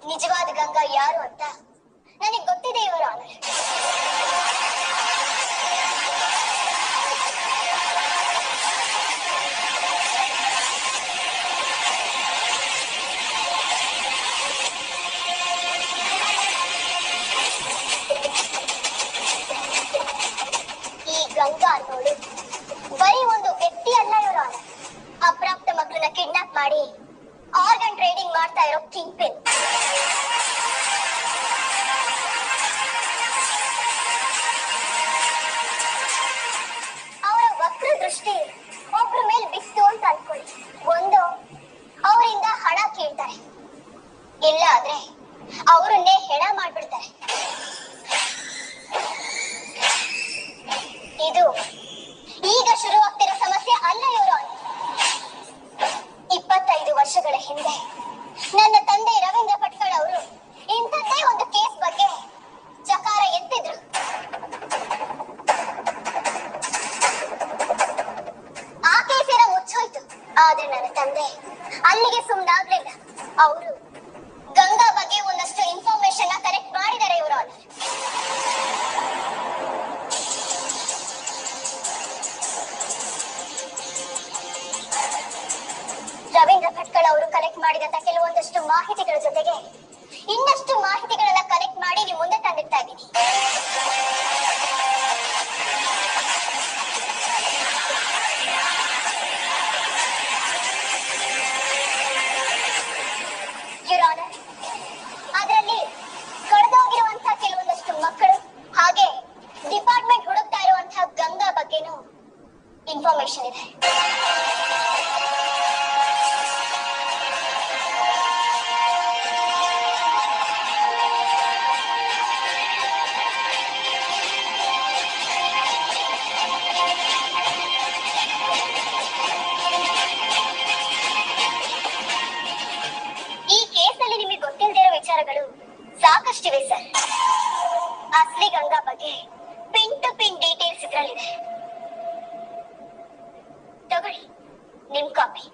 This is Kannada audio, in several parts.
ನಿಜವಾದ ಗಂಗಾ ಯಾರು ಅಂತ ನನಗೆ ಗೊತ್ತಿದೆ ಇವರ ಆನರ್. ಈ ಗಂಗಾ ಅನ್ನೋಳು ಬರೀ ಒಂದು ವ್ಯಕ್ತಿ ಅಲ್ಲ ಇವರ ಆನರ್. ಅಪ್ರಾಪ್ತ ಮಕ್ಕಳನ್ನ ಕಿಡ್ನಾಪ್ ಮಾಡಿ ಆರ್ಗನ್ ಟ್ರೇಡಿಂಗ್ ಮಾಡ್ತಾ ಇರೋ ಕಿಂಗ್ ಪಿನ್. ಅವರ ವಕ್ರ ದೃಷ್ಟಿ ಒಬ್ರ ಮೇಲೆ ಬಿತ್ತು ಅಂತ ಅನ್ಕೊಳ್ಳಿ. ಒಂದು, ಅವರಿಂದ ಹಣ ಕೇಳ್ತಾರೆ, ಇಲ್ಲ ಆದ್ರೆ ಅವರನ್ನೇ ಹೆಣ ಮಾಡ್ಬಿಡ್ತಾರೆ. ಇದು ಈಗ ಶುರುವಾಗ್ತಿರೋ ಸಮಸ್ಯೆ ಅಲ್ಲ ಇವರು. 25 ವರ್ಷಗಳ ಹಿಂದೆ ನನ್ನ ತಂದೆ ರವೀಂದ್ರ ಭಟ್ಕಳ ಅವರು ಇಂಥದ್ದೇ ಒಂದು ಕೇಸ್ ಬಗ್ಗೆ ಚಕಾರ ಎತ್ತಿದ್ರು. ಆ ಕೇಸಿನ ಮುಚ್ಚೋಯ್ತು. ಆದ್ರೆ ನನ್ನ ತಂದೆ ಅಲ್ಲಿಗೆ ಸುಮ್ಮನಾಗ್ಲಿಲ್ಲ. ಅವರು ಗಂಗಾ ಬಗ್ಗೆ ಒಂದಷ್ಟು ಇನ್ಫಾರ್ಮೇಶನ್ ಕಲೆಕ್ಟ್ ಮಾಡಿದ್ದಾರೆ ಇವರು. ರವೀಂದ್ರ ಭಟ್ಕಳ ಅವರು ಕಲೆಕ್ಟ್ ಮಾಡಿದಂತ ಕೆಲವೊಂದಷ್ಟು ಮಾಹಿತಿಗಳ ಜೊತೆಗೆ ಇನ್ನಷ್ಟು ಮಾಹಿತಿಗಳನ್ನ ಕಲೆಕ್ಟ್ ಮಾಡಿ ನೀವು ಮುಂದೆ ತಂದಿರ್ತಾ ಇದ್ದೀನಿ. ಅದರಲ್ಲಿ ಕಳೆದೋಗಿರುವಂತಹ ಕೆಲವೊಂದಷ್ಟು ಮಕ್ಕಳು ಹಾಗೆ ಡಿಪಾರ್ಟ್ಮೆಂಟ್ ಹುಡುಕ್ತಾ ಇರುವಂತಹ ಗಂಗಾ ಬಗ್ಗೆನೂ ಇನ್ಫಾರ್ಮೇಶನ್ ಇದೆ. ವಿಚಾರಗಳು ಸಾಕಷ್ಟಿವೆ ಸರ್. ಅಸಲಿ ಗಂಗಾ ಬಗ್ಗೆ ಪಿನ್ ಟು ಪಿನ್ ಡೀಟೇಲ್ಸ್ ಇದ್ರಲ್ಲಿದೆ. ತಗೊಳ್ಳಿ ನಿಮ್ ಕಾಪಿ.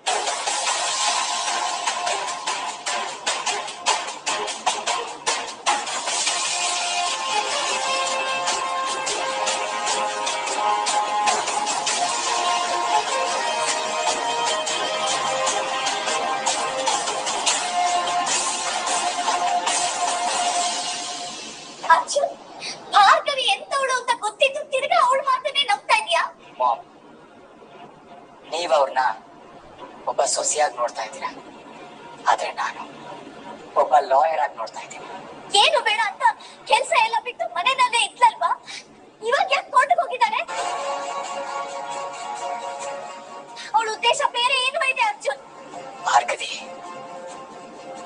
ಭಾರ್ಗವಿ ಎಂತವಳು ಅಂತ ಗೊತ್ತಿದ್ದು ತಿರ್ಗಾ ಅವಳು ಮಾತನ್ನೇ ನಂಬ್ತಾ ಇದೀಯಾ? ನೀವ್ ಅವ್ರನ್ನ ಒಬ್ಬ ಸೊಸೆಯಾಗಿ ನೋಡ್ತಾ ಇದ್ದೀರಾ, ಆದ್ರೆ ನಾನು ಒಬ್ಬ ಲಾಯರ್ ಆಗಿ ನೋಡ್ತಾ ಇದ್ದೀನಿ. ಏನು ಬೇಡ ಅಂತ ಕೆಲ್ಸ ಎಲ್ಲ ಬಿಟ್ಟು ಮನೆಯಲ್ಲೇ ಇದ್ಲಲ್ವಾ? ಇವಾಗ ಯಾಕೆ ಕೋರ್ಟ್ಗೆ ಹೋಗಿದ್ದಾನೆ? ಅವಳ ಉದ್ದೇಶ ಬೇರೆ ಏನು ಇದೆ ಅರ್ಜುನ್? ಭಾರ್ಗವಿ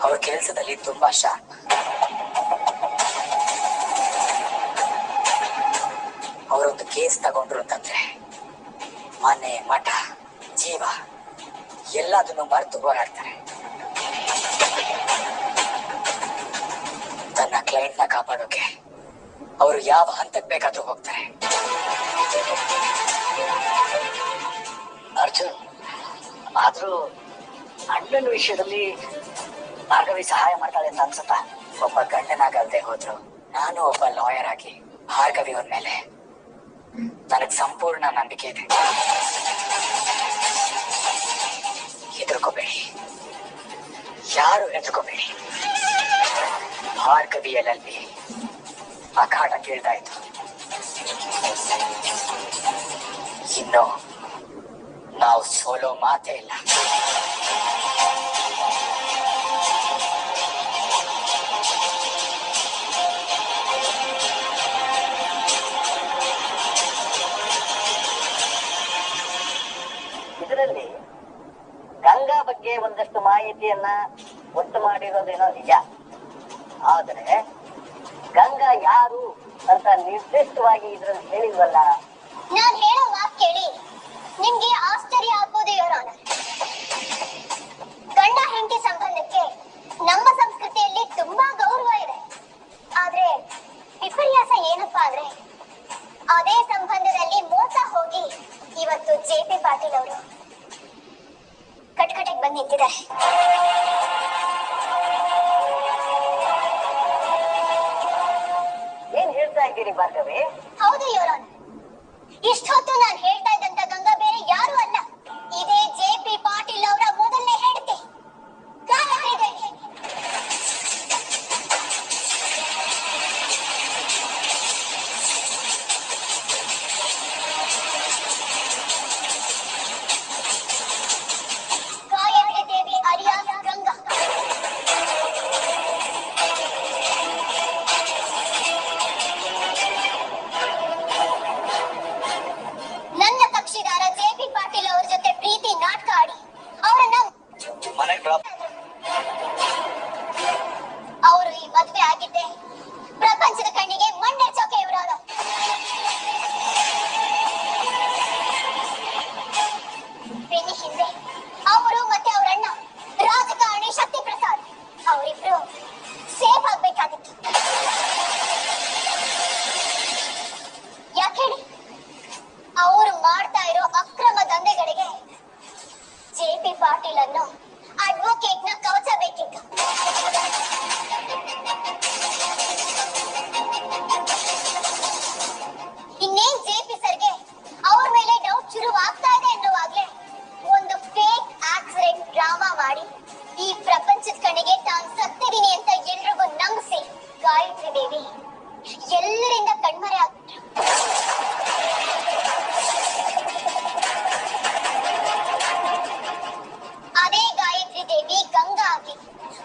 ಅವ್ರ ಕೆಲ್ಸದಲ್ಲಿ ತುಂಬಾ ಶಾರ್ಪ್. ಅವರೊಂದು ಕೇಸ್ ತಗೊಂಡ್ರು ಅಂತಂದ್ರೆ ಮನೆ, ಮಠ, ಜೀವ ಎಲ್ಲದನ್ನು ಮರೆತು ಹೋರಾಡ್ತಾರೆ. ತನ್ನ ಕ್ಲೈಂಟ್ ನ ಕಾಪಾಡೋಕೆ ಅವರು ಯಾವ ಹಂತಕ್ಕೆ ಬೇಕಾದ್ರೂ ಹೋಗ್ತಾರೆ. ಅರ್ಜುನ್, ಆದ್ರೂ ಅಣ್ಣನ ವಿಷಯದಲ್ಲಿ ಭಾರ್ಗವಿ ಸಹಾಯ ಮಾಡ್ತಾಳೆ ಅಂತ ಅನ್ಸುತ್ತಾ? ಒಬ್ಬ ಗಂಡನಾಗಲ್ದೆ ಹೋದ್ರು ನಾನು ಒಬ್ಬ ಲಾಯರ್ ಆಗಿ ಭಾರ್ಗವಿ ಅವ್ರ ಮೇಲೆ ನನಗ್ ಸಂಪೂರ್ಣ ನಂಬಿಕೆ ಇದೆ. ಹೆದರ್ಕೋಬೇಡಿ, ಯಾರು ಹೆದರ್ಕೋಬೇಡಿ. ಭಾರ್ಗವಿಯಲ್ಲಿ ಅಖಾಡ ಕೇಳ್ತಾ ಇತ್ತು. ಇನ್ನು ನಾವು ಸೋಲೋ ಮಾತೇ ಇಲ್ಲ. ಇದರಲ್ಲಿ ಗಂಗಾ ಬಗ್ಗೆ ಒಂದಷ್ಟು ಮಾಹಿತಿಯನ್ನ ಒಟ್ಟು ಮಾಡಿರೋದೇನೋ ನಿಜ, ಆದ್ರೆ ಗಂಗಾ ಯಾರು ಅಂತ ನಿರ್ದಿಷ್ಟವಾಗಿ ಇದ್ರಲ್ಲಿ ಹೇಳಿಲ್ವಲ್ಲ. ನಾನ್ ಹೇಳೋ ಮಾತು ಕೇಳಿ ನಿಮ್ಗೆ ಆಶ್ಚರ್ಯ ಆಗ್ಬೋದು ಯುವರ್ ಆನರ್. ಗಂಡ ಹೆಂಡತಿ ಸಂಬಂಧಕ್ಕೆ ನಮ್ಮ ಸಂಸ್ಕೃತಿಯಲ್ಲಿ ತುಂಬಾ ಗೌರವ ಇದೆ. ಆದ್ರೆ ವಿಪರ್ಯಾಸ ಏನಪ್ಪಾ ಅಂದ್ರೆ ಅದೇ ಸಂಬಂಧದಲ್ಲಿ ಮೋಸ ಹೋಗಿ ಇವತ್ತು JP ಪಾಟೀಲ್ ಅವರು ಕಟ್ಕಟೆಗೆ ಬಂದು ನಿಂತಿದ್ದಾರೆ. ಇದ್ದೀರಿ ಭಾರ್ಗವಿ? ಹೌದು ಯುವರಾನ್. ಇಷ್ಟೊತ್ತು ನಾನು ಹೇಳ್ತಾ ಇದ್ದಂತ ಗಂಗಾ ಬೇರೆ ಯಾರು ಅಲ್ಲ, ಇದೇ ಜೆ.ಪಿ. ಪಾಟೀಲ್ ಅವರ ಮೊದಲನೇ ಹೆಂಡತಿ ಗಾಯತ್ರಿ ದೇವಿ. ಗಾಯತ್ರಿ ದೇವಿ ಅಲಿಯಾಸ್ ಗಂಗಾ. ನನ್ನ ಕಕ್ಷಿದಾರ ಜೆ.ಪಿ. ಪಾಟೀಲ್ ಅವ್ರ ಜೊತೆ ಪ್ರೀತಿ ನಾಟಕ ಆಡಿ ಅವರನ್ನ ಅವರು ಈ ಮದ್ವೆ ಆಗಿದ್ದೆ ಪ್ರಪಂಚದ ಕಣ್ಣಿಗೆ ಮಣ್ಣೆಚ್ಚೋಕೆ ಇವರಾದ. ಬೆನ್ನಿ ಹಿಂದೆ ಅವರು ಮತ್ತೆ ಅವರಣ್ಣ ರಾಜಕಾರಣಿ ಶಕ್ತಿ ಪ್ರಸಾದ್ ಅವರಿಬ್ರು ಸೇಫ್ ಆಗ್ಬೇಕಾಗಿತ್ತು. ಯಾಕೆ ಹೇಳಿ? ಅವರು ಮಾಡ್ತಾ ಇರೋ ಅಕ್ರಮ ದಂಧೆಗಳಿಗೆ ಜೆ.ಪಿ. ಪಾಟೀಲ್ ಅನ್ನು ಅಡ್ವೊಕೇಟ್ ನ ಕವಚ ಬೇಕಿತ್ತು. ಇನ್ನೇನ್ ಜೆ.ಪಿ. ಸರ್ಗೆ ಅವ್ರ ಮೇಲೆ ಡೌಟ್ ಶುರುವಾಗ್ತಾ ಇದೆ ಎನ್ನುವಾಗ್ಲೇ ಒಂದು ಫೇಕ್ ಆಕ್ಸಿಡೆಂಟ್ ಡ್ರಾಮಾ ಮಾಡಿ ಈ ಪ್ರಪಂಚದ ಕಣ್ಣಿಗೆ ತಾನು ಸತ್ತಿದೀನಿ ಅಂತ ಎಲ್ರಿಗೂ ನಂಬಿಸಿ ಗಾಯತ್ರಿ ದೇವಿ ಎಲ್ಲರಿಂದ ಕಣ್ಮರೆ ಆಗ್ಬಿಟ್ರು. ಅದೇ ಗಾಯತ್ರಿ ದೇವಿ ಗಂಗಾ ಆಗಿ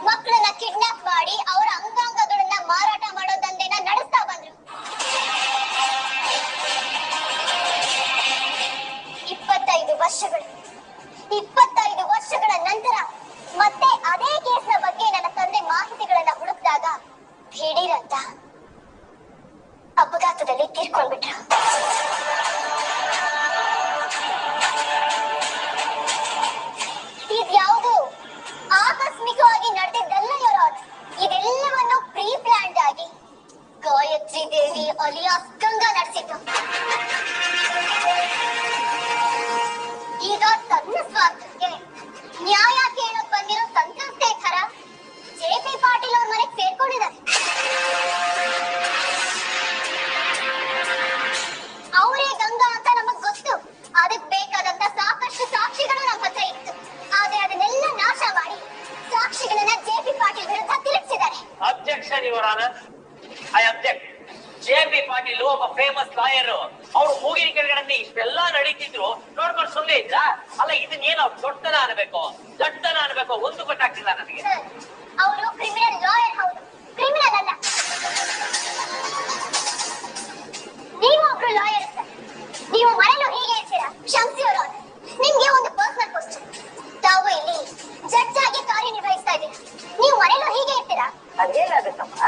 ಮಕ್ಕಳನ್ನ ಕಿಡ್ನಾಪ್ ಮಾಡಿ ಅವರ ಅಂಗಾಂಗಗಳನ್ನ ಮಾರಾಟ ಮಾಡೋ ದಂಧೆನ ನಡೆಸ್ತಾ ಬಂದ್ರು. 25 ವರ್ಷಗಳ ನಂತರ ಮತ್ತೆ ಅದೇ ಕೇಸ್ನ ಬಗ್ಗೆ ನನ್ನ ತಂದೆ ಮಾಹಿತಿಗಳನ್ನ ಹುಡುಕಿದಾಗ ದಿಢೀರಂತ ಅಪಘಾತದಲ್ಲಿ ತೀರ್ಕೊಂಡ್ಬಿಟ್ರು. ಇದ್ಯಾವುದು ಆಕಸ್ಮಿಕವಾಗಿ ನಡೆದಿದ್ದಲ್ಲ ಯುವರಾನ್. ಇದೆಲ್ಲವನ್ನು ಪ್ರೀ ಪ್ಲಾನ್ಡ್ ಆಗಿ ಗಾಯತ್ರಿ ದೇವಿ ಅಲಿಯಾಸ್ ಗಂಗಾ ನಡೆಸಿದ್ದು. ಈಗ ತನ್ನ ಸ್ವಾರ್ಥಕ್ಕೆ ನ್ಯಾಯ ಕೇಳಕ್ ಬಂದಿರೋ ಸಂತ್ರಸ್ತೆ ಥರ ಜೆ.ಪಿ. ಪಾಟೀಲ್ ಅವ್ರ ಮನೆಗೆ ಸೇರ್ಕೊಂಡಿದ್ದಾರೆ. ಅವರೇ ಗಂಗಾ ಅಂತ ನಮಗ್ ಗೊತ್ತು. ಅದಕ್ ಬೇಕಾದಂತ ಸಾಕಷ್ಟು ಸಾಕ್ಷಿಗಳು ನಮ್ಮ ಹತ್ರ ಇತ್ತು. ಆದ್ರೆ ಅದನ್ನೆಲ್ಲ ನಾಶ ಮಾಡಿ ಸಾಕ್ಷಿಗಳನ್ನ ಜೆ.ಪಿ. ಪಾಟೀಲ್ ವಿರುದ್ಧ ತಿರುಗಿಸಿದ್ದಾರೆ. Objection your honour, I object. J P. Patil ಒಬ್ಬ ಫೇಮಸ್ ಲಾಯರ್. ಅವ್ರು ಮೂಗಿನ ಕೆಳಗಡೆ ಇಷ್ಟೆಲ್ಲ ನಡೀತಿದ್ರು ನೋಡ್ಕೊಂಡು ಸುಮ್ಮನೆ ಇದ್ರ? ಅಲ್ಲ, ಇದನ್ನೇನು ಅವ್ರು ದೊಡ್ಡತನ ಅನ್ಬೇಕು, ದೊಡ್ಡತನ ಅನ್ಬೇಕು, ಒಂದು ಗೊತ್ತಾಗ್ತಿಲ್ಲ ನನಗೆ. ಅವರು ಕ್ರಿಮಿನಲ್ ಲಾಯರ್, ಹೌದು, ಕ್ರಿಮಿನಲ್ ಅಲ್ಲ. ನೀವು ಒಬ್ರು ಲಾಯರ್ ಸರ್. ನೀವು ಮನೆಯಲ್ಲೂ ಹೀಗೆ ಇರ್ತೀರಾ? ಕ್ಷಮಿಸಿಯವರು, ನಿಮ್ಗೆ ಒಂದು ಪರ್ಸನಲ್ ಕ್ವಶ್ಚನ್. ತಾವು ಇಲ್ಲಿ ಜಡ್ಜ್ ಆಗಿ ಕಾರ್ಯನಿರ್ವಹಿಸ್ತಾ ಇದ್ದೀರಾ, ನೀವು ಮನೆಯಲ್ಲೂ ಹೀಗೆ ಇರ್ತೀರಾ? ಅದೇನಾಗುತ್ತಮ್ಮ,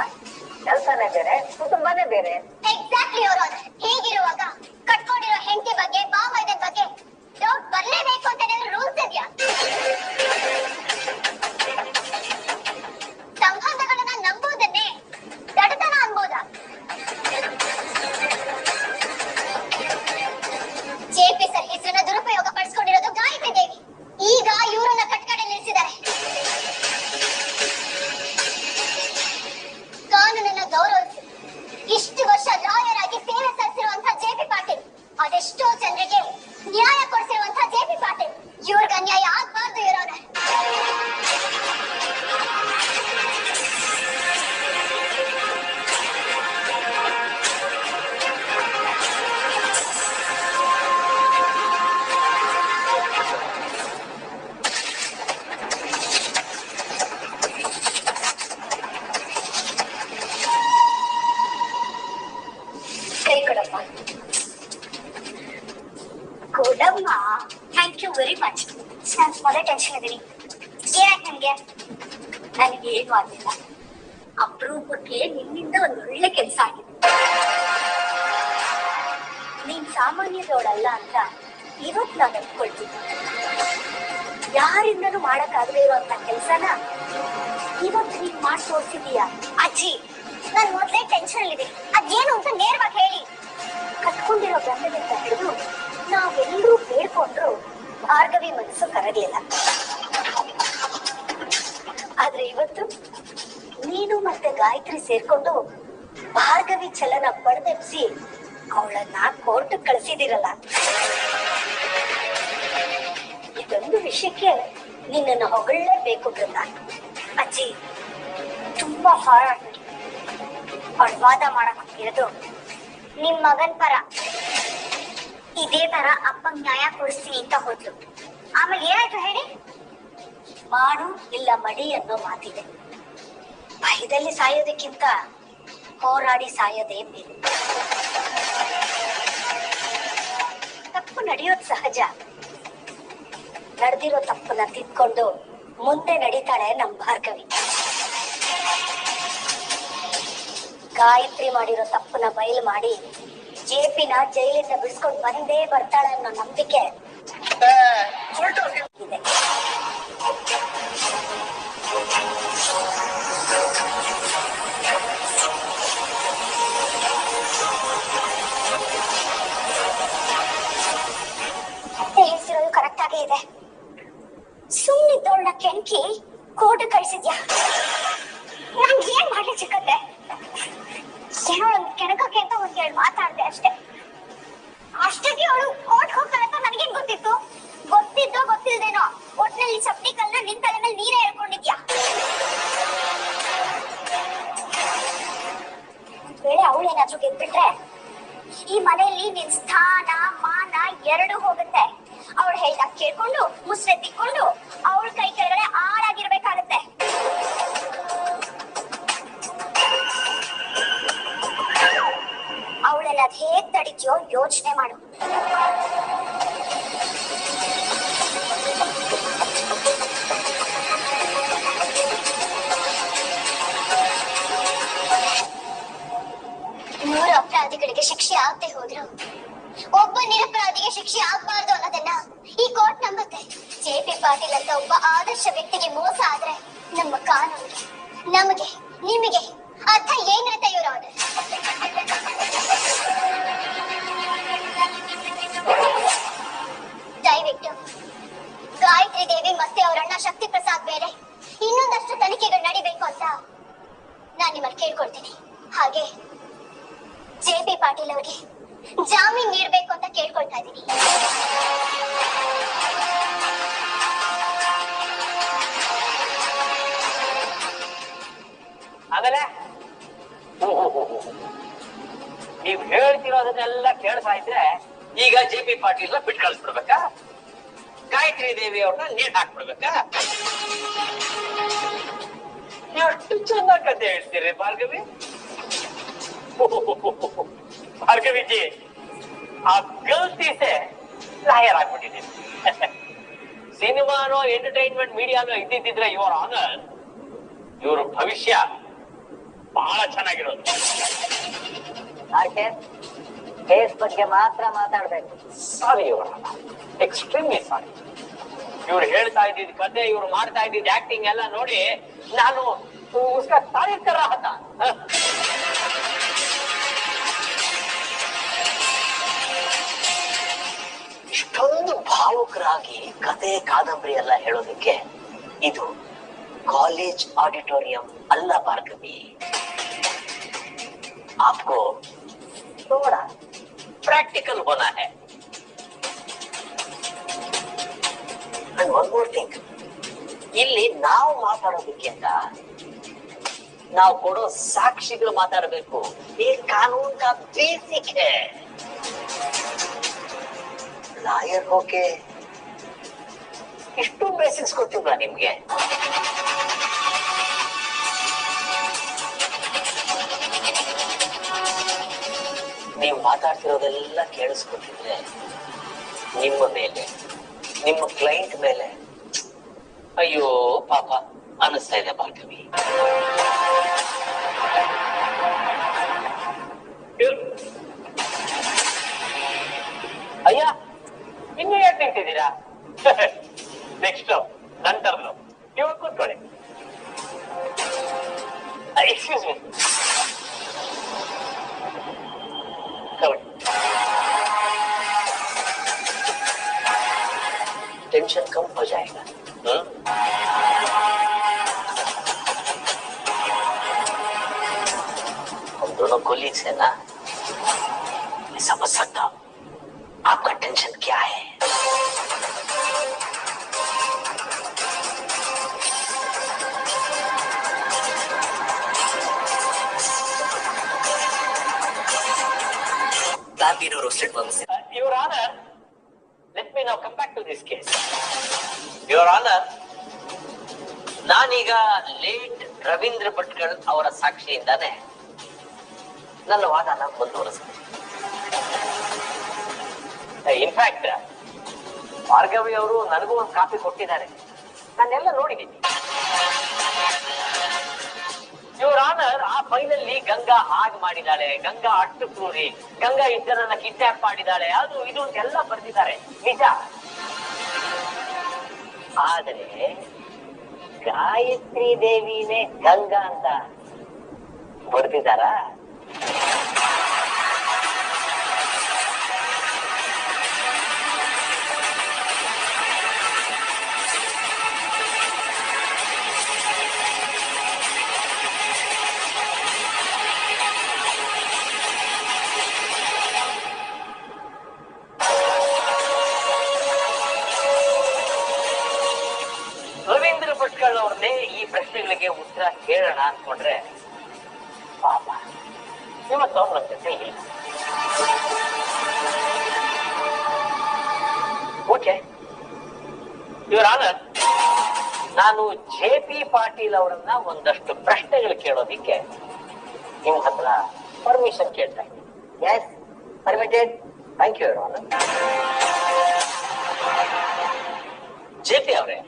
ಕೆಲಸನೇ ಬೇರೆ, ಕುಟುಂಬನೇ ಬೇರೆ. ಎಕ್ಸಾಕ್ಟ್ಲಿ ಅವರು. ಹೀಗಿರುವಾಗ ಕಟ್ಕೊಂಡಿರೋ ಹೆಂಡತಿ ಬಗ್ಗೆ, ಬಾಮೈದನ್ ಬಗ್ಗೆ ಡೌಟ್ ಬರ್ಲೇಬೇಕು ಅಂತ ರೂಲ್ಸ್ ಇದೆಯಾ? ಸಂಬಂಧಗಳನ್ನ ನಂಬೋದನ್ನೇ ದಡತನ ಅನ್ಬೋದಾ? ಜೆ.ಪಿ. ಸರ್ ಹೆಸರನ್ನ ದುರುಪಯೋಗ ಪಡಿಸ್ಕೊಂಡಿರೋದು ಗಾಯತ್ರಿ ದೇವಿ. ಈಗ ಇವರನ್ನ ಕಟ್ಕಡೆ ನಿಲ್ಲಿಸಿದ್ದಾರೆ. ಕಾನೂನನ್ನ ಗೌರವಿಸಿ ಇಷ್ಟು ವರ್ಷ ಲಾಯರ್ ಆಗಿ ಸೇವೆ ಸಲ್ಲಿಸಿರುವಂತಹ ಜೆ.ಪಿ. ಪಾಟೀಲ್, ಅದೆಷ್ಟೋ ಜನರಿಗೆ ನ್ಯಾಯ ಕೊಡಿಸಿರುವಂತಹ ಜೆ.ಪಿ. ಪಾಟೀಲ್, ಇವ್ರಿಗೆ ಅನ್ಯಾಯ ಆಗ್ಬಾರ್ದು ಇರೋಣ. ಕೈ ಕೊಡಪ್ಪ. ಕೊಡಮ್ಮ. Thank you very much. ನಾನು ಮೊದಲೇ ಟೆನ್ಷನ್ ಇದ್ದೀನಿ. ಏನಾಯ್ತು ನಿಮ್ಗೆ? ನನಗೆ ಏನು ಆಗಿಲ್ಲ. ಅಪರೂಪಕ್ಕೆ ನಿನ್ನಿಂದ ಒಂದು ಒಳ್ಳೆ ಕೆಲಸ ಆಗಿದೆ. ನೀನ್ ಸಾಮಾನ್ಯದವಳಲ್ಲ ಅಂತ ಇವತ್ತು ನಾನು ಅನ್ಕೊಳ್ತೀನಿ. ಯಾರಿಂದನೂ ಮಾಡಕ್ಕಾಗದೇ ಇರುವಂತ ಕೆಲಸನ ಇವತ್ತು ನೀನ್ ಮಾಡಿ ತೋರಿಸಿದೀಯ. ಅಜ್ಜಿ, ನಾನು ಮೊದಲೇ ಟೆನ್ಷನ್ ಅಲ್ಲಿದೆ. ಅದೇನು ಅಂತ ನೇರವಾಗಿ ಹೇಳಿ. ಕಟ್ಕೊಂಡಿರೋ ಗಂಡನಿಂದ ಹಿಡಿದು ನಾವೆಲ್ಲರೂ ಬೇಡ್ಕೊಂಡ್ರು ಭಾರ್ಗವಿ ಮನಸ್ಸು ಕರಗಲಿಲ್ಲ. ಆದ್ರೆ ಇವತ್ತು ನೀನು ಮತ್ತೆ ಗಾಯತ್ರಿ ಸೇರ್ಕೊಂಡು ಭಾರ್ಗವಿ ಚಲನ ಪಡೆದೆಬ್ಸಿ ಅವಳನ್ನ ಕೋರ್ಟ್ ಕಳಿಸಿದಿರಲ್ಲ, ಇದೊಂದು ವಿಷಯಕ್ಕೆ ನಿನ್ನನ್ನು ಹೊಗಳಲೇಬೇಕು ಬೃಂದ. ಅಜ್ಜಿ ತುಂಬಾ ಹಾರ್ಡ್. ಅವಳು ವಾದ ಮಾಡಕ್ ಹೋಗಿರೋದು ನಿಮ್ ಮಗನ್ ಪರ. ಇದೇ ತರ ಅಪ್ಪಂಗ್ ನ್ಯಾಯ ಕೊಡಿಸ್ತೀನಿ ಅಂತ ಹೋದ್ಲು. ಆಮೇಲೆ ಏನಾಯ್ತು ಹೇಳಿ? ಮಾಡು ಇಲ್ಲ ಮಡಿ ಅನ್ನೋ ಮಾತಿದೆ. ಭಯದಲ್ಲಿ ಸಾಯೋದಕ್ಕಿಂತ ಹೋರಾಡಿ ಸಾಯೋದೇ ಮೇಲು. ತಪ್ಪು ನಡೆಯೋದು ಸಹಜ. ನಡೆದಿರೋ ತಪ್ಪನ್ನ ತಿದ್ಕೊಂಡು ಮುಂದೆ ನಡೀತಾಳೆ ನಮ್ ಭಾರ್ಗವಿ. ಗಾಯತ್ರಿ ಮಾಡಿರೋ ತಪ್ಪನ್ನ ಬಯಲು ಮಾಡಿ ಜೆಪಿನ ಜೈಲಿಂದ ಬಿಡಿಸ್ಕೊಂಡು ಬಂದೇ ಬರ್ತಾಳೆ ಅನ್ನೋ ನಂಬಿಕೆ ಇದೆ. ಹೇಳ್ತಿರೋದು ಕರೆಕ್ಟ್ ಆಗೇ ಇದೆ. ಸುಮ್ಮನಿದ್ದವಳನ್ನ ಕೆಣಕಿ ಕೋರ್ಟ್ ಕಳಿಸಿದ್ಯಾ? ನಾನ್ ಏನ್ ಮಾಡ್ಲಿ ಚಿಕ್ಕತ್ತೆ? ಏನೋ ಒಂದ್ ಕೆಣಕಕ್ಕೆ ಅಂತ ಒಂದ್ ಹೇಳಿ ಮಾತಾಡ್ದೆ ಅಷ್ಟೇ. ಅಷ್ಟಕ್ಕೆ ಅವಳು ಕೋರ್ಟ್ ಹೋಗ್ತಾಳೆ ಅಂತ ನನಗೇನ್ ಗೊತ್ತಿತ್ತು? ಗೊತ್ತಿದ್ದೋ ಗೊತ್ತಿಲ್ದೇನೋ ಒಟ್ನಲ್ಲಿ ಚಪ್ಟಿ ಕಲ್ನ ನಿನ್ ತಲೆ ಮೇಲೆ ನೀರೇ ಹೇಳ್ಕೊಂಡಿದ್ಯಾ? ಒಂದ್ ವೇಳೆ ಅವಳೇನಾದ್ರೂ ಗೆದ್ಬಿಟ್ರೆ ಈ ಮನೆಯಲ್ಲಿ ನಿನ್ ಸ್ಥಾನ ಮಾನ ಎರಡು ಹೋಗುತ್ತೆ. ಅವಳು ಹೇಳ್ದಾಗ ಕೇಳ್ಕೊಂಡು ಮುಸ್ರೆ ತಿಕ್ಕೊಂಡು ಅವಳ ಕೈ ಕೆಳಗಡೆ ಆಳಾಗಿರ್ಬೇಕಾಗತ್ತೆ. ಅವಳೆಲ್ಲ ಅದ್ ಹೇಗ್ ತಡಿದ್ಯೋ ಯೋಚನೆ ಮಾಡು. ಮೂರು ಅಪರಾಧಿಗಳಿಗೆ ಶಿಕ್ಷೆ ಆಗದೆ ಹೋದ್ರು ಒಬ್ಬ ನಿರಪರಾಧಿಗೆ ಶಿಕ್ಷೆ ಆಗ್ಬಾರ್ದು ಅನ್ನೋದನ್ನ ಈ ಕೋರ್ಟ್ ನಂಬುತ್ತೆ. ಜೆ.ಪಿ. ಪಾಟೀಲ್ ಅಂತ ಒಬ್ಬ ಆದರ್ಶ ವ್ಯಕ್ತಿಗೆ ಮೋಸ ಆದ್ರೆ ನಮ್ಮ ಕಾನೂನಿಗೆ, ನಮಗೆ, ನಿಮಗೆ ಅರ್ಥ ಏನಿರುತ್ತೆ ಇವ್ರ ಆರ್ಡರ್? ದಯವಿಟ್ಟು ಗಾಯತ್ರಿ ದೇವಿ ಮತ್ತೆ ಅವರ ಅಣ್ಣ ಶಕ್ತಿ ಪ್ರಸಾದ್ ಬೇರೆ ಇನ್ನೊಂದಷ್ಟು ತನಿಖೆಗಳು ನಡಿಬೇಕು ಅಂತ ನಾನು ನಿಮ್ಮಲ್ಲಿ ಕೇಳ್ಕೊಳ್ತೀನಿ. ಹಾಗೆ ಜೆ.ಪಿ. ಪಾಟೀಲ್ ಅವ್ರಿಗೆ ಜಾಮೀನ್ ನೀಡಬೇಕು ಅಂತ ಕೇಳ್ಕೊಳ್ತಾ ಇದ್ದೀನಿ. ಆಮೇಲೆ ನೀವ್ ಹೇಳ್ತಿರೋದನ್ನೆಲ್ಲ ಕೇಳ್ತಾ ಇದ್ರೆ ಈಗ ಜೆ.ಪಿ. ಪಾಟೀಲ್ ಬಿಟ್ಟು ಕಳಿಸ್ಬಿಡ್ಬೇಕಾ? ಗಾಯತ್ರಿ ದೇವಿ ಅವ್ರನ್ನ ನೀರ್ ಹಾಕ್ಬಿಡ್ಬೇಕಾ? ಎಷ್ಟು ಚೆನ್ನಾಗಿ ಕತೆ ಹೇಳ್ತೀರಿ ಭಾರ್ಗವಿ. ಭಾರ್ಗವಿ ಜಿ, ಆ ಗಲ್ತಿ ಸೆ ಲಾಯರ್ ಆಗ್ಬಿಟ್ಟಿದ್ದೀನಿ. ಸಿನಿಮಾನೋ ಎಂಟರ್ಟೈನ್ಮೆಂಟ್ ಮೀಡಿಯಾನೋ ಇದ್ದಿದ್ರೆ ಇವರ ಆನರ್, ಇವ್ರ ಭವಿಷ್ಯ ಬಹಳ ಚೆನ್ನಾಗಿರೋದು. ಕೇಸ್ ಬಗ್ಗೆ ಮಾತ್ರ ಮಾತಾಡ್ಬೇಕು. ಸಾರಿ ಇವರ ಎಕ್ಸ್ಟ್ರೀಮ್ಲಿ ಸಾರಿ. ಇವ್ರು ಹೇಳ್ತಾ ಇದ್ದಿದ್ ಕತೆ, ಇವ್ರು ಮಾಡ್ತಾ ಇದ್ದಿದ್ ಆಕ್ಟಿಂಗ್ ಎಲ್ಲ ನೋಡಿ ನಾನು ತಾರೀಫ್ ಕರ್ ರಹಾ ಥಾ. ಇಷ್ಟೊಂದು ಭಾವುಕರಾಗಿ ಕತೆ ಕಾದಂಬರಿ ಎಲ್ಲ ಹೇಳೋದಕ್ಕೆ ಇದು ಕಾಲೇಜ್ ಆಡಿಟೋರಿಯಂ ಅಲ್ಲ ಭಾರ್ಗವಿ. आपको थोड़ा प्रैक्टिकल होना है. and one more thing, ಇಲ್ಲಿ ನಾವು ಮಾತಾಡೋದಕ್ಕಿಂತ ನಾವು ಕೊಡೋ ಸಾಕ್ಷಿಗಳು ಮಾತಾಡಬೇಕು. ಈ ಕಾನೂನ್ ಕಾ ಬೇಸಿಕ್ है. ಲಾಯರ್ ಹೋಕೆ ಇಷ್ಟು ಬೇಸಿಕ್ಸ್ ಗೊತ್ತಿಲ್ಲ ನಿಮ್ಗೆ? ನೀವು ಮಾತಾಡ್ತಿರೋದೆಲ್ಲ ಕೇಳಿಸ್ಕೊತಿದ್ರೆ ನಿಮ್ಮ ಮೇಲೆ, ನಿಮ್ಮ ಕ್ಲೈಂಟ್ ಮೇಲೆ ಅಯ್ಯೋ ಪಾಪ ಅನಿಸ್ತಾ ಇದೆ ಭಾರ್ಗವಿ. ಅಯ್ಯ, ಇನ್ನು ಯಾಕೆ ನಿಂತಿದ್ದೀರಾ? ನೆಕ್ಸ್ಟ್ ನಂತರದ್ದು ಇವಾಗ ಕೂತ್ಕೊಳ್ಳಿ. Excuse me. टेंशन कम हो जाएगा. दोनों कोलीग्स है ना, मैं समझ सकता हूँ आपका टेंशन क्या है। Bambino roasted worms. Your Honor, let me now come back to this case. Your Honor, ನಾನೀಗ ಲೇಟ್ ರವೀಂದ್ರ ಭಟ್ಕಳ್ ಅವರ ಸಾಕ್ಷಿಯಿಂದಾನೆ ನನ್ನ ವಾದನ ಮುಂದುವರಿಸ್ತೀನಿ. ಇನ್ಫ್ಯಾಕ್ಟ್ ಭಾರ್ಗವಿ ಅವರು ನನಗೂ ಒಂದು ಕಾಪಿ ಕೊಟ್ಟಿದ್ದಾರೆ, ನಾನೆಲ್ಲ ನೋಡಿದ್ದೀನಿ. ಯುವರ್ ಆನರ್, ಆ ಫೈಲಲ್ಲಿ ಗಂಗಾ ಹಾಗೆ ಮಾಡಿದ್ದಾಳೆ, ಗಂಗಾ ಅಟ್ಟು ಕ್ರೂರಿ, ಗಂಗಾ ಇದ್ದರನ್ನ ಕಿಡ್ನಾಪ್ ಮಾಡಿದ್ದಾಳೆ, ಅದು ಇದು ಅಂತೆಲ್ಲ ಬರ್ದಿದ್ದಾರೆ, ನಿಜ. ಆದರೆ ಗಾಯತ್ರಿ ದೇವಿನೇ ಗಂಗಾ ಅಂತ ಬರ್ದಿದ್ದಾರ? ರವೀಂದ್ರ ಭಟ್ಕಳ್ ಅವ್ರನ್ನೇ ಈ ಪ್ರಶ್ನೆಗಳಿಗೆ ಉತ್ತರ ಕೇಳೋಣ ಅನ್ಕೊಂಡ್ರೆ ಪಾಪ ಇವತ್ತು ಅವ್ರ ಜೊತೆ ಇಲ್ಲ. ಓಕೆ ಯುವರ್ ಆನರ್, ನಾನು JP ಪಾಟೀಲ್ ಅವರನ್ನ ಒಂದಷ್ಟು ಪ್ರಶ್ನೆಗಳು ಕೇಳೋದಿಕ್ಕೆ ನಿಮ್ಮ ಹತ್ರ ಪರ್ಮಿಷನ್ ಕೇಳ್ತಾ ಇದ್ದೀನಿ. Yes, permitted. Thank you your honour. JP ಅವರೇ,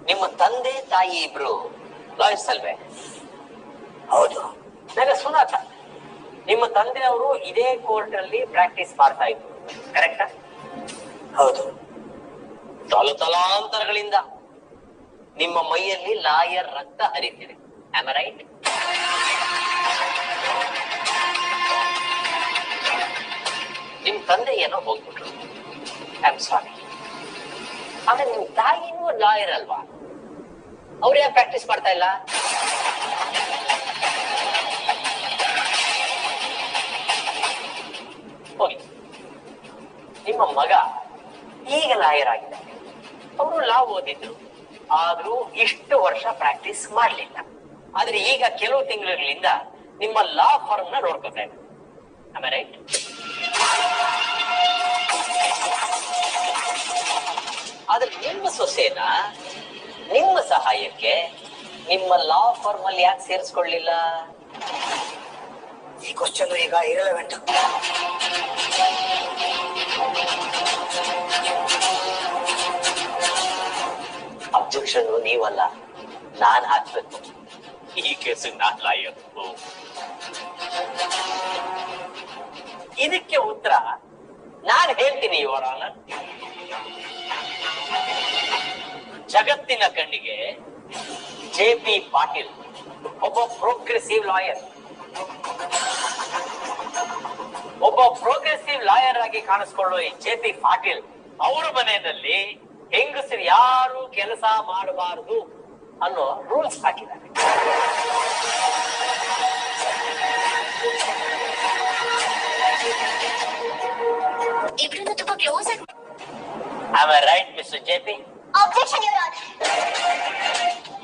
ನಿಮ್ಮ ತಂದೆ ತಾಯಿ ಇಬ್ರು ಲಾಯರ್ಸ್ ಅಲ್ವೇ? ಹೌದು. ನನಗೆ ಸುನಾಥ, ನಿಮ್ಮ ತಂದೆ ಅವರು ಇದೇ ಕೋರ್ಟ್ ಅಲ್ಲಿ ಪ್ರಾಕ್ಟೀಸ್ ಮಾಡ್ತಾ ಇದ್ರು, ಕರೆಕ್ಟಾ? ಹೌದು. ತಲಾಂತರಗಳಿಂದ ನಿಮ್ಮ ಮೈಯಲ್ಲಿ ಲಾಯರ್ ರಕ್ತ ಹರಿತಿದೆ, ಆಮ್ ಐ ರೈಟ್? ನಿಮ್ ತಂದೆ ಏನೋ ಹೋಗ್ಬಿಟ್ರು, ಐ ಆಮ್ ಸಾರಿ. ಆದ್ರೆ ನಿಮ್ ತಾಯಿನೂ ಲಾಯರ್ ಅಲ್ವಾ, ಅವ್ರು ಯಾಕೆ ಪ್ರಾಕ್ಟೀಸ್ ಮಾಡ್ತಾ ಇಲ್ಲ? ಹೋಗಿ, ನಿಮ್ಮ ಮಗ ಈಗ ಲಾಯರ್ ಆಗಿದ್ದಾರೆ, ಅವರು ಲಾ ಓದಿದ್ರು, ಆದ್ರೂ ಇಷ್ಟು ವರ್ಷ ಪ್ರಾಕ್ಟೀಸ್ ಮಾಡ್ಲಿಲ್ಲ. ಆದ್ರೆ ಈಗ ಕೆಲವು ತಿಂಗಳುಗಳಿಂದ ನಿಮ್ಮ ಲಾ ಫರ್ಮ್ ನ ನೋಡ್ಕೊತಾ ಇದ್ದಾರೆ, ಆಮ್ ಐ ರೈಟ್? ಆದ್ರೆ ನಿಮ್ಮ ಸೊಸೆನ ನಿಮ್ಮ ಸಹಾಯಕ್ಕೆ ನಿಮ್ಮ ಲಾ ಫರ್ಮ್ ಅಲ್ಲಿ ಯಾಕೆ ಸೇರಿಸ್ಕೊಳ್ಳಿಲ್ಲ? ಈ ಕ್ವಶನ್ ಈಗ ಇರಲೆವೆಂಟ್. ಅಬ್ಜೆಕ್ಷನ್ ನೀವಲ್ಲ, ನಾನ್ ಹಾಕ್ಬೇಕು. ಈ ಕೇಸ್ ನಾನ್ ಲಾಯರ್. ಇದಕ್ಕೆ ಉತ್ತರ ನಾನ್ ಹೇಳ್ತೀನಿ ಯುವರ್ ಆನರ್. ಜಗತ್ತಿನ ಕಣ್ಣಿಗೆ JP ಪಾಟೀಲ್ ಒಬ್ಬ ಪ್ರೋಗ್ರೆಸಿವ್ ಲಾಯರ್, ಒಬ್ಬ ಪ್ರೋಗ್ರೆಸಿವ್ ಲಾಯರ್ ಆಗಿ ಕಾಣಿಸ್ಕೊಳ್ಳೋ ಈ JP ಪಾಟೀಲ್ ಅವರ ಮನೆಯಲ್ಲಿ ಹೆಂಗಸರು ಯಾರು ಕೆಲಸ ಮಾಡಬಾರದು ಅನ್ನೋ ರೂಲ್ಸ್ ಹಾಕಿದ್ದಾರೆ. ಇಬ್ರು ತುಂಬಾ ಕ್ಲೋಸ್ ಆಗಿ. Am I right mister JP? Objection your honour.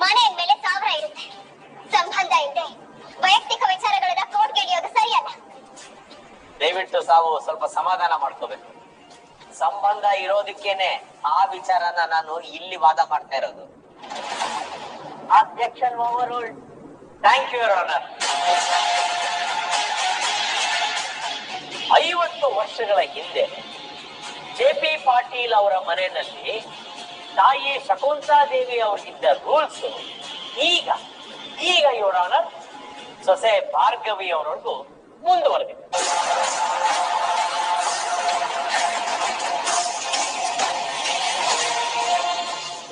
ಮನೆ ಮೇಲೆ ಸಾವಿರ ಇರುತ್ತೆ, ಸಂಬಂಧ ಇಲ್ಲದೆ ವೈಯಕ್ತಿಕ ವಿಚಾರಗಳನ್ನ ಕೋರ್ಟ್ಗೆ ಎಳೆಯೋದು ಸರಿಯಲ್ಲ. ದಯವಿಟ್ಟು ಸಾವು ಸ್ವಲ್ಪ ಸಮಾಧಾನ ಮಾಡ್ಕೋಬೇಕು. ಸಂಬಂಧ ಇರೋದಕ್ಕೇನೆ ಆ ವಿಚಾರನ ನಾನು ಇಲ್ಲಿ ವಾದ ಮಾಡ್ತಾ ಇರೋದು. Objection overruled. Thank you your honour. 50 ವರ್ಷಗಳ ಹಿಂದೆ JP ಪಾಟೀಲ್ ಅವರ ಮನೆಯಲ್ಲಿ ತಾಯಿ ಶಕುಂತಲಾದೇವಿ ಅವರಿಗಿದ್ದ ರೂಲ್ಸ್ ಈಗ ಯುವರ್ ಆನರ್ ಸೊಸೆ ಭಾರ್ಗವಿ ಅವರವರೆಗೂ ಮುಂದುವರೆದಿದೆ.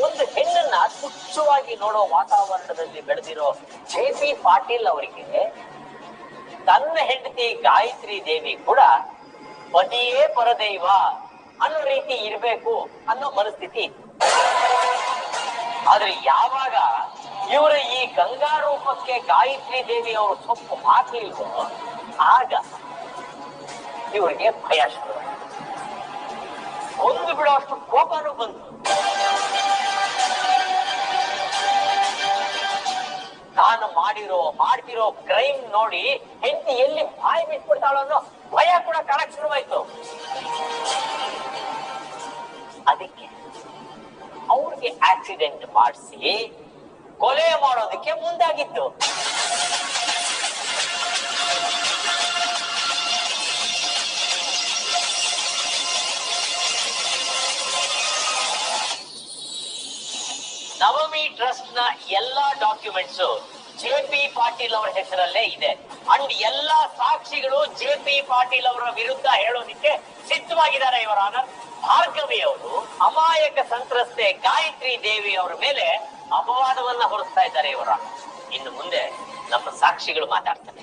ಒಂದು ಹೆಣ್ಣನ್ನ ತುಚ್ಛವಾಗಿ ನೋಡೋ ವಾತಾವರಣದಲ್ಲಿ ಬೆಳೆದಿರೋ JP ಪಾಟೀಲ್ ಅವರಿಗೆ ತನ್ನ ಹೆಂಡತಿ ಗಾಯತ್ರಿ ದೇವಿ ಕೂಡ ಪತಿಯೇ ಪರದೈವ ಅನ್ನೋ ರೀತಿ ಇರ್ಬೇಕು ಅನ್ನೋ ಮನಸ್ಥಿತಿ. ಆದ್ರೆ ಯಾವಾಗ ಇವರ ಈ ಗಂಗಾ ರೂಪಕ್ಕೆ ಗಾಯತ್ರಿ ದೇವಿ ಅವರು ಸೊಪ್ಪು ಹಾಕಲಿಲ್ವೋ ಆಗ ಇವರಿಗೆ ಭಯ ಶುರು ಕೊಂದು ಬಿಡುವಷ್ಟು ಕೋಪನೂ ಬಂತು. ತಾನು ಮಾಡ್ತಿರೋ ಕ್ರೈಮ್ ನೋಡಿ ಹೆಂಡತಿ ಎಲ್ಲಿ ಬಾಯಿ ಬಿಟ್ಬಿಡ್ತಾಳೋ ಅನ್ನೋ ಭಯ ಕೂಡ ಕಾಣಕ್ ಶುರುವಾಯ್ತು. ಅದಕ್ಕೆ ಅವ್ರಿಗೆ ಆಕ್ಸಿಡೆಂಟ್ ಮಾಡಿಸಿ ಕೊಲೆ ಮಾಡೋದಕ್ಕೆ ಮುಂದಾಗಿತ್ತು. ನವಮಿ ಟ್ರಸ್ಟ್ ನ ಎಲ್ಲಾ ಡಾಕ್ಯುಮೆಂಟ್ಸ್ ಜೆ.ಪಿ. ಪಾಟೀಲ್ ಅವರ ಹೆಸರಲ್ಲೇ ಇದೆ. ಅಂಡ್ ಎಲ್ಲಾ ಸಾಕ್ಷಿಗಳು ಜೆ.ಪಿ. ಪಾಟೀಲ್ ಅವರ ವಿರುದ್ಧ ಹೇಳೋದಿಕ್ಕೆ ಸಿದ್ಧವಾಗಿದ್ದಾರೆ. ಇವರ ಆನರ್ ಭಾರ್ಗವಿ ಅವರು ಅಮಾಯಕ ಸಂತ್ರಸ್ತೆ ಗಾಯತ್ರಿ ದೇವಿ ಅವರ ಮೇಲೆ ಅಪವಾದವನ್ನ ಹೊರಿಸ್ತಾ ಇದ್ದಾರೆ. ಇವರ ಇನ್ನು ಮುಂದೆ ನಮ್ಮ ಸಾಕ್ಷಿಗಳು ಮಾತಾಡ್ತಾರೆ.